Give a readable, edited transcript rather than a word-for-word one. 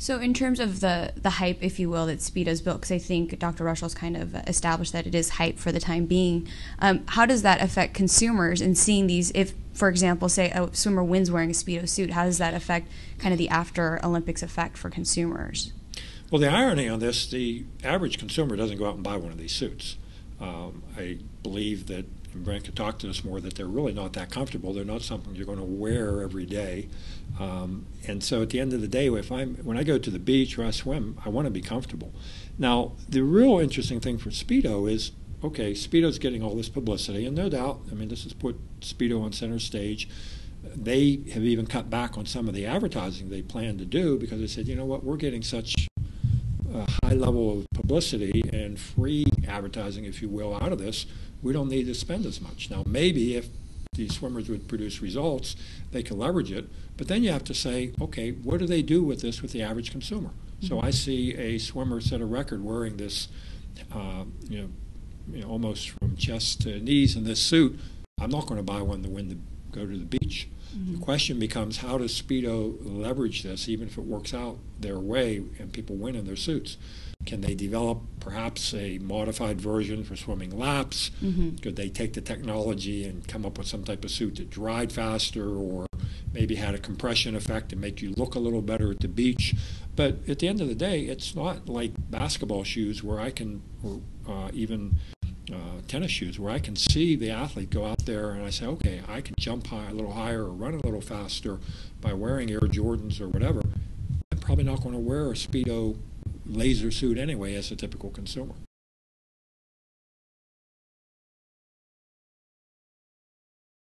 So in terms of the hype, if you will, that Speedo's built, because I think Dr. Russell's kind of established that it is hype for the time being, how does that affect consumers in seeing these? If, for example, say a swimmer wins wearing a Speedo suit, how does that affect kind of the after Olympics effect for consumers? Well, the irony on this, the average consumer doesn't go out and buy one of these suits. I believe that, and Brent could talk to us more, that they're really not that comfortable. They're not something you're going to wear every day. And so at the end of the day, when I go to the beach or I swim, I want to be comfortable. Now, the real interesting thing for Speedo is, okay, Speedo's getting all this publicity, and no doubt, I mean, this has put Speedo on center stage. They have even cut back on some of the advertising they planned to do because they said, you know what, we're getting such a high level of publicity and free advertising, if you will, out of this, we don't need to spend as much. Now, maybe if these swimmers would produce results, they can leverage it, but then you have to say, okay, what do they do with this with the average consumer? So I see a swimmer set a record wearing this, almost from chest to knees in this suit. I'm not going to buy one to go to the beach. The question becomes, how does Speedo leverage this, even if it works out their way and people win in their suits? Can they develop perhaps a modified version for swimming laps? Could they take the technology and come up with some type of suit that dried faster or maybe had a compression effect to make you look a little better at the beach? But at the end of the day, it's not like basketball shoes where I can, or even tennis shoes, where I can see the athlete go out there and I say, okay, I can jump high, a little higher or run a little faster by wearing Air Jordans or whatever. I'm probably not going to wear a Speedo laser suit anyway as a typical consumer.